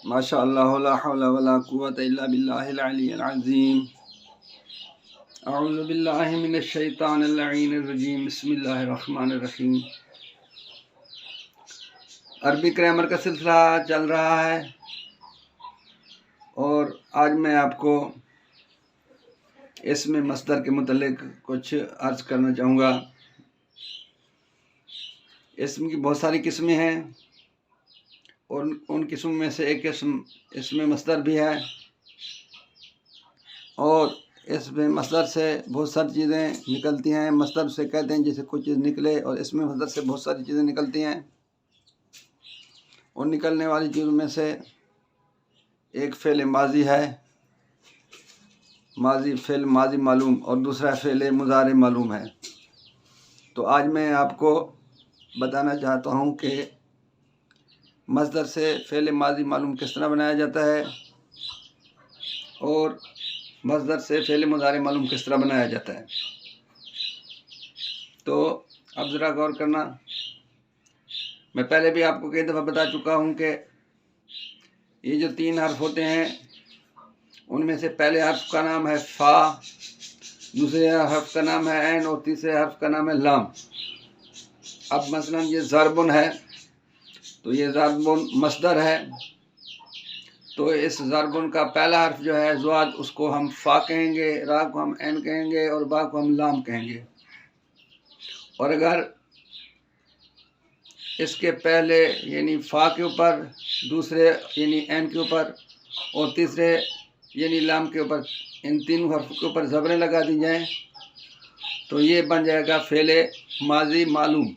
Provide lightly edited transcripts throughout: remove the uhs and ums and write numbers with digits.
माशा अल्लाह ला हौला वला कुव्वता इल्ला बिल्लाहिल अलिय्यिल अज़ीम। अऊज़ु बिल्लाहि मिनश शैतानिर लईनिर रजीम। बिस्मिल्लाहिर रहमानिर रहीम। अरबी ग्रामर का सिलसिला चल रहा है और आज मैं आपको इसमें मस्दर के मुतल्लिक़ कुछ अर्ज़ करना चाहूँगा। इसम की बहुत सारी किस्में हैं और उन किस्मों में से एक किस्म इसमें मस्दर भी है और इसमें मस्दर से बहुत सारी चीज़ें निकलती हैं। मस्दर से कहते हैं जैसे कुछ चीज़ निकले, और इसमें मस्दर से बहुत सारी चीज़ें निकलती हैं। और निकलने वाली चीज़ों में से एक फ़ेल माजी है, फ़ेल माजी मालूम, और दूसरा फ़ेल मुज़ारे मालूम है। तो आज मैं आपको बताना चाहता हूँ कि मस्दर से फ़ेल माजी मालूम किस तरह बनाया जाता है और मस्दर से फ़ेल मुज़ारे मालूम किस तरह बनाया जाता है। तो अब ज़रा गौर करना। मैं पहले भी आपको कई दफ़ा बता चुका हूँ कि ये जो 3 हर्फ होते हैं उनमें से पहले हर्फ का नाम है फ़ा, दूसरे हर्फ का नाम है ऐन और तीसरे हर्फ का नाम है लाम। अब मसलन ये ज़रबुन है, तो ये ज़रबुन मस्दर है, तो इस ज़रबुन का पहला हर्फ जो है ज़्वाद, उसको हम फ़ा कहेंगे, रा को हम ऐन कहेंगे और बा को हम लाम कहेंगे। और अगर इसके पहले यानी फ़ा के ऊपर, दूसरे यानी ऐन के ऊपर और तीसरे यानी लाम के ऊपर, इन तीनों हर्फ के ऊपर ज़बरें लगा दी जाएँ तो ये बन जाएगा फ़ेले माजी मालूम।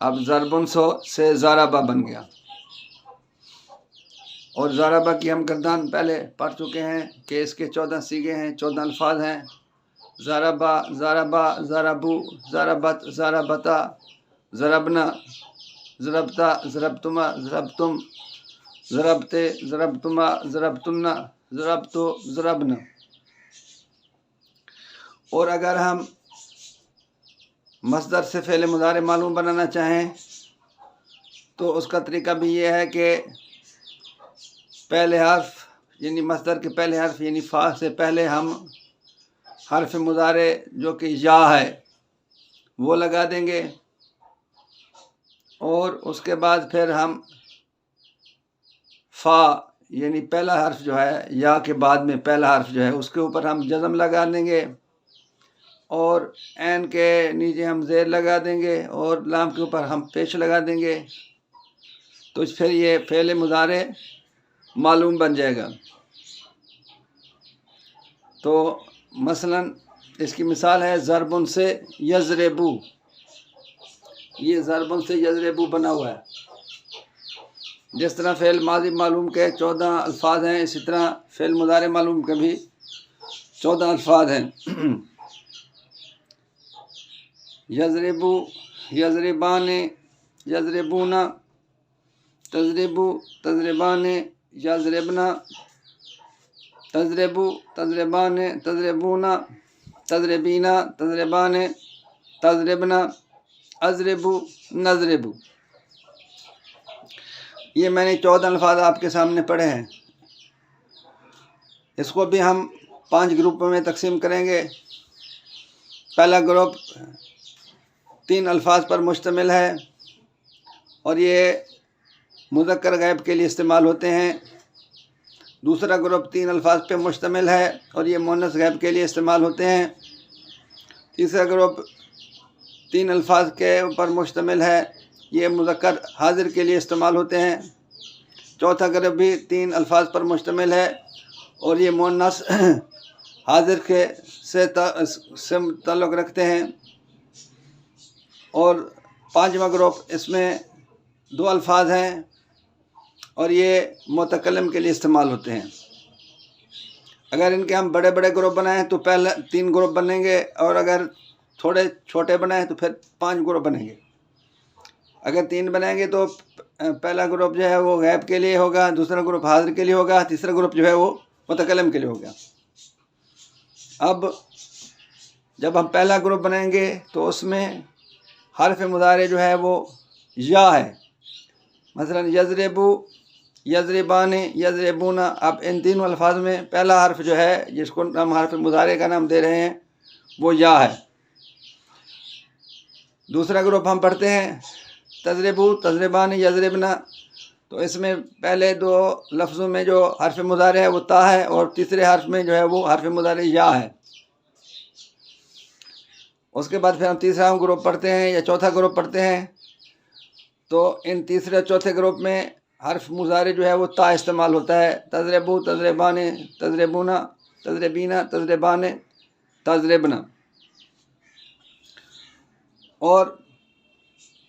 अब ज़रबुन से ज़ारबा बन गया। और ज़ारबा की हम गर्दान पहले पढ़ चुके हैं कि इसके 14 सीगे हैं, 14 अल्फाज हैं। ज़ारबा, ज़ारबा, ज़ारबू, ज़ारबत, ज़ारबता, ज़रबना, ज़रबता, ज़रबतुमा, ज़रबतुम, ज़रबते, ज़रबतुमा, ज़रबतुन्ना, ज़रबतो, ज़रबना। और अगर हम मस्दर से फ़ेल मुज़ारे मालूम बनाना चाहें तो उसका तरीका भी ये है कि पहले हर्फ यानी मस्दर के पहले हर्फ यानी फ़ा से पहले हम हर्फ मुज़ारे जो कि या है वो लगा देंगे, और उसके बाद फिर हम फ़ा यानी पहला हर्फ जो है, या के बाद में पहला हर्फ जो है उसके ऊपर हम जज़म लगा देंगे, और ऐन के नीचे हम ज़ेर लगा देंगे और लाम के ऊपर हम पेश लगा देंगे। तो फिर ये फ़ेल मुज़ारे मालूम बन जाएगा। तो मसलन इसकी मिसाल है ज़रबुन से यज़रेबू। ये ज़रबुन से यज़रेबू बना हुआ है। जिस तरह फ़ेल माजी मालूम के 14 अल्फाज हैं, इसी तरह फ़ेल मुज़ारे मालूम के भी 14 अल्फाज हैं। यज़रेबू, यज़रेबाने, यज़रेबूना, तज़रेबू, तज़रेबाने, यज़रेबना, तज़रेबू, तज़रेबाने, तज़रेबूना, तज़रेबीना, तज़रेबाने, तज़रेबना, अज़रेबू, नज़रेबू। ये मैंने 14 अल्फाज आपके सामने पढ़े हैं। इसको भी हम 5 ग्रुपों में तकसीम करेंगे। पहला ग्रुप 3 अल्फाज पर मुश्तमिल है और ये मुज़क्कर गैब के लिए इस्तेमाल होते हैं। दूसरा ग्रुप 3 अल्फाज पे मुश्तमिल है और ये मुअन्नस गैब के लिए इस्तेमाल होते हैं। तीसरा ग्रुप 3 अल्फाज के ऊपर मुश्तमिल है, ये मुज़क्कर हाजिर के लिए इस्तेमाल होते हैं। चौथा ग्रुप भी 3 अल्फाज पर मुश्तमिल है और ये मुअन्नस हाजिर के से ताल्लुक़ रखते हैं। और 5वां ग्रुप, इसमें 2 अल्फाज हैं और ये मुतकल्लिम के लिए इस्तेमाल होते हैं। अगर इनके हम बड़े बड़े ग्रुप बनाएं तो पहले 3 ग्रुप बनेंगे, और अगर थोड़े छोटे बनाएं तो फिर 5 ग्रुप बनेंगे। अगर 3 बनाएंगे तो पहला ग्रुप जो है वो गैब के लिए होगा, दूसरा ग्रुप हाजिर के लिए होगा, तीसरा ग्रुप जो है वो मुतकल्लिम के लिए होगा। अब जब हम पहला ग्रुप बनाएंगे तो उसमें हर्फ मुज़ारे जो है वो या है। मसलन यज़रेबू यजरिबान, यजरिबूना। अब इन तीनों अल्फाज में पहला हर्फ जो है जिसको हम हर्फ मुजारे का नाम दे रहे हैं वो या है। दूसरा ग्रुप हम पढ़ते हैं तजरिबू, तजरिबान, यजरिबना। तो इसमें पहले दो लफ्ज़ों में जो हर्फ मुजारे है वो ता है और तीसरे हर्फ में जो है वो हर्फ मुजारे या है। उसके बाद फिर हम तीसरा ग्रुप पढ़ते हैं या चौथा ग्रुप पढ़ते हैं। तो इन तीसरे और चौथे ग्रुप में हर्फ मुजारे जो है वो ता इस्तेमाल होता है। तजरबू, तजरबान, तजरबूना, तजरबीना, तजरबान, तजरबना। और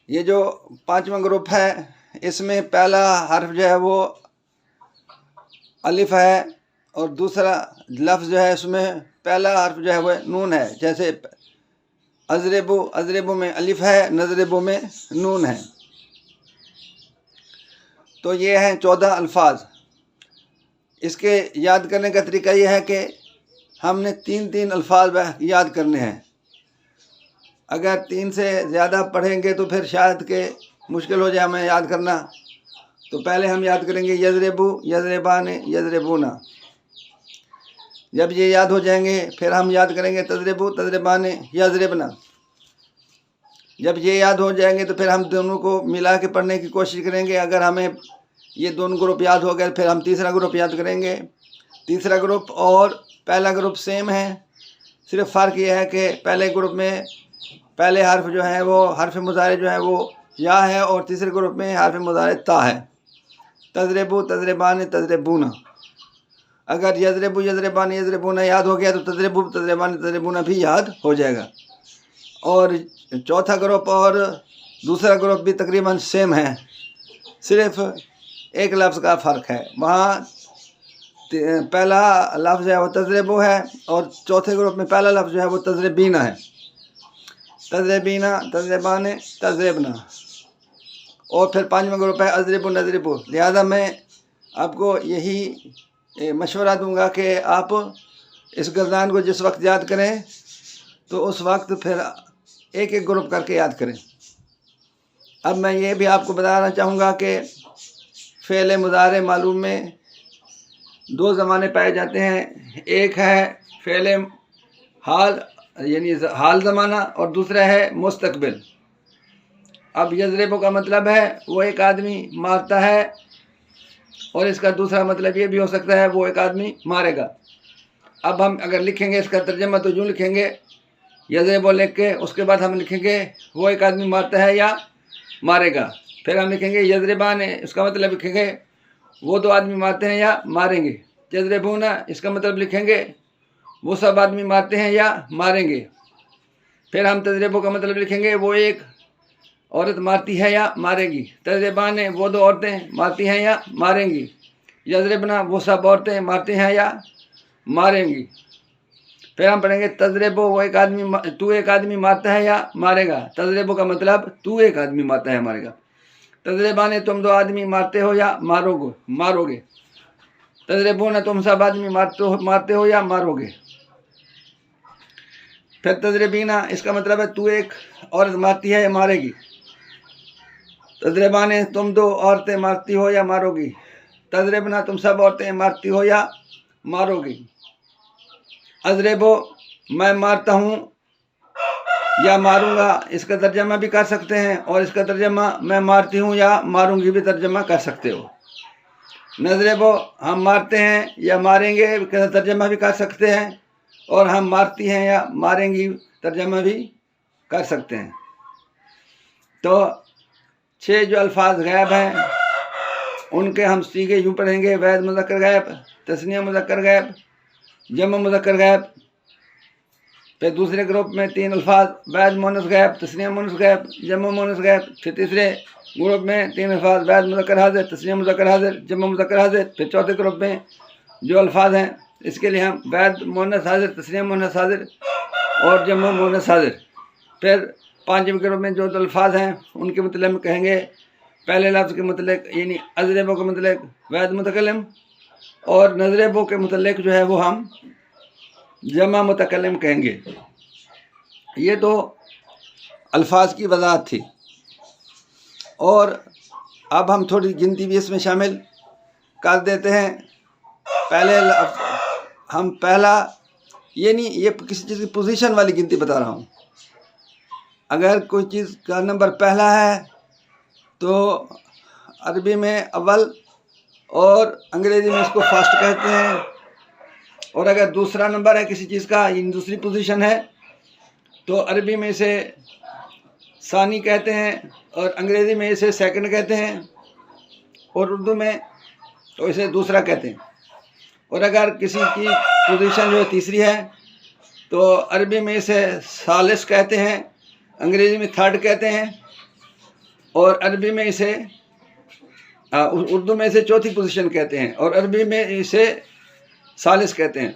ये जो पांचवा ग्रुप है इसमें पहला हर्फ जो है वो अलिफ है और दूसरा लफ्ज़ जो है उसमें पहला हर्फ जो है वो नून है। जैसे अजरेबू, अजरेबू में अलिफ है, नजरेबू में नून है। तो ये हैं 14 अल्फाज। इसके याद करने का तरीका ये है कि हमने 3-3 अल्फाज याद करने हैं। अगर 3 से ज़्यादा पढ़ेंगे तो फिर शायद के मुश्किल हो जाए हमें याद करना। तो पहले हम याद करेंगे यजरेबू, यजरेबान, यजरेबूना। जब ये याद हो जाएंगे फिर हम याद करेंगे तजरेबू, तजरेबान, यजरेबना। जब ये याद हो जाएंगे तो फिर हम दोनों को मिला के पढ़ने की कोशिश करेंगे। अगर हमें ये दोनों ग्रुप याद हो गए फिर हम तीसरा ग्रुप याद करेंगे। तीसरा ग्रुप और पहला ग्रुप सेम है, सिर्फ फ़र्क ये है कि पहले ग्रुप में पहले हर्फ जो है वो हर्फ मुजारे जो है वो या है और तीसरे ग्रुप में हर्फ मुजारे ता है। तजरेबू, तजरेबान, तजरेबूना। अगर यजरेबू, यजरेबान, यजरेबूना याद हो गया तो तजरेबू, तजरेबान, तजरेबूना भी याद हो जाएगा। और चौथा ग्रुप और दूसरा ग्रुप भी तकरीबन सेम है, सिर्फ एक लफ्ज़ का फ़र्क है। वहाँ पहला लफ्ज़ है वो तजरेबू है और चौथे ग्रुप में पहला लफ्ज़ जो है वो तजरेबीना है। तजरेबीना, तजरेबान, तजरेबना। और फिर पांचवा ग्रुप है अजरेबू, नजरेबू। लिहाजा मैं आपको यही मशवरा दूंगा कि आप इस गर्दान को जिस वक्त याद करें तो उस वक्त फिर एक एक ग्रुप करके याद करें। अब मैं ये भी आपको बताना चाहूँगा कि फ़ेल मुज़ारे मालूम में 2 ज़माने पाए जाते हैं। एक है फ़ेल हाल यानी हाल ज़माना और दूसरा है मुस्तकबिल। अब यजरेबो का मतलब है वो एक आदमी मारता है और इसका दूसरा मतलब ये भी हो सकता है वो एक आदमी मारेगा। अब हम अगर लिखेंगे इसका तर्जमा तो यूँ लिखेंगे यजरेबो लिख के उसके बाद हम लिखेंगे वो एक आदमी मारता है या मारेगा। फिर हम लिखेंगे यजरेबान, इसका मतलब लिखेंगे वो 2 आदमी मारते हैं या मारेंगे। यजरेबूना, इसका मतलब लिखेंगे वो सब आदमी मारते हैं या मारेंगे। फिर हम तजरेबो का मतलब लिखेंगे वो एक औरत मारती है या मारेगी। तजरेबान, वो 2 औरतें मारती हैं या मारेंगी। यजरेबना, वो सब औरतें मारती हैं या मारेंगी। फिर हम पढ़ेंगे तजरेबो, वो एक आदमी, तू एक आदमी मारता है या मारेगा। तजरेबो का मतलब तू एक आदमी मारता है मारेगा। तजरेबान, तुम 2 आदमी मारते हो या मारोगे। तजरेबूना, तुम सब आदमी मारते हो या मारोगे। फिर तजरेबीना, इसका मतलब है तू एक औरत मारती है या मारेगी। तजरेबान, तुम 2 औरतें मारती हो या मारोगी। तजरेबना, तुम सब औरतें मारती हो या मारोगी। अजरेबो, मैं मारता हूँ या मारूंगा, इसका तर्जमा भी कर सकते हैं और इसका तर्जमा मैं मारती हूँ या मारूंगी भी तर्जमा कर सकते हो। नजरेबो, हम मारते हैं या मारेंगे का तर्जमा भी कर सकते हैं और हम मारती हैं या मारेंगी तर्जमा भी कर सकते हैं। तो 6 जो अल्फाज गैब हैं उनके हम सीगे यूँ पढ़ेंगे वैद मुज़क्कर गैब, तस्निया मुज़क्कर गैब, जमा मुज़क्कर गैब। फिर दूसरे ग्रुप में 3 अल्फाज वैद मुअन्नस गैब, तस्निया मुअन्नस गैब, जमा मुअन्नस गैब। फिर तीसरे ग्रुप में 3 अल्फाज वैद मुज़क्कर हाज़िर, तस्निया मुज़क्कर हाज़िर, जमा मुज़क्कर हाज़िर। फिर चौथे ग्रुप में जो अल्फाज हैं इसके लिए हम वैद मुअन्नस हाज़िर, तस्निया मुअन्नस हाज़िर और जमा मुअन्नस हाज़िर। फिर 5वें ग्रुप में जो अल्फाज हैं उनके मतलब कहेंगे पहले लफ्ज़ के मतलब यानी अजरेबो के मतलब वैद मुतकल्लिम और नजरेबो के मतलब जो है वो हम जमा मुतकल्लिम कहेंगे। ये तो अल्फाज की वज़ाहत थी। और अब हम थोड़ी गिनती भी इसमें शामिल कर देते हैं। पहले हम पहला, ये नहीं, ये किसी चीज़ की पोजीशन वाली गिनती बता रहा हूँ। अगर कोई चीज़ का नंबर पहला है तो अरबी में अव्वल और अंग्रेज़ी में इसको फर्स्ट कहते हैं। और अगर दूसरा नंबर है किसी चीज़ का, इन दूसरी पोजीशन है, तो अरबी में इसे सानी कहते हैं और अंग्रेज़ी में इसे सेकंड कहते हैं और उर्दू में तो इसे दूसरा कहते हैं। और अगर किसी की पोजीशन जो है तीसरी है तो अरबी में इसे सालिस कहते हैं, अंग्रेज़ी में थर्ड कहते हैं और अरबी में इसे उर्दू में इसे चौथी पोजीशन कहते हैं और अरबी में इसे सालिस कहते हैं।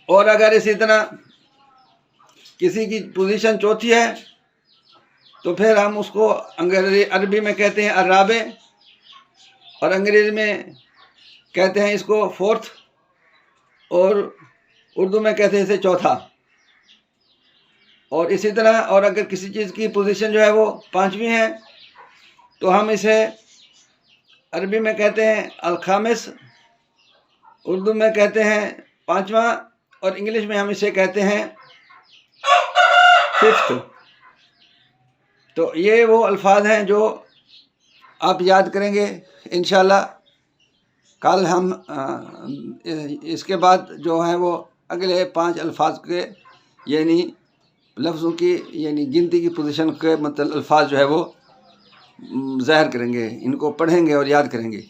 और अगर इसी तरह किसी की पोजीशन चौथी है तो फिर हम उसको अरबी में कहते हैं अर्राबे और अंग्रेज़ी में कहते हैं इसको फोर्थ और उर्दू में कहते हैं इसे चौथा। और इसी तरह, और अगर किसी चीज़ की पोजीशन जो है वो पांचवी है तो हम इसे अरबी में कहते हैं अल-खामिस, उर्दू में कहते हैं पांचवा और इंग्लिश में हम इसे कहते हैं फिफ्थ। तो ये वो अल्फाज हैं जो आप याद करेंगे इंशाल्लाह। कल हम इसके बाद जो है वो अगले 5 अल्फाज के यानी लफ्ज़ों की यानी गिनती की पोजीशन के मतलब अल्फाज जो है वो ज़ाहिर करेंगे, इनको पढ़ेंगे और याद करेंगे।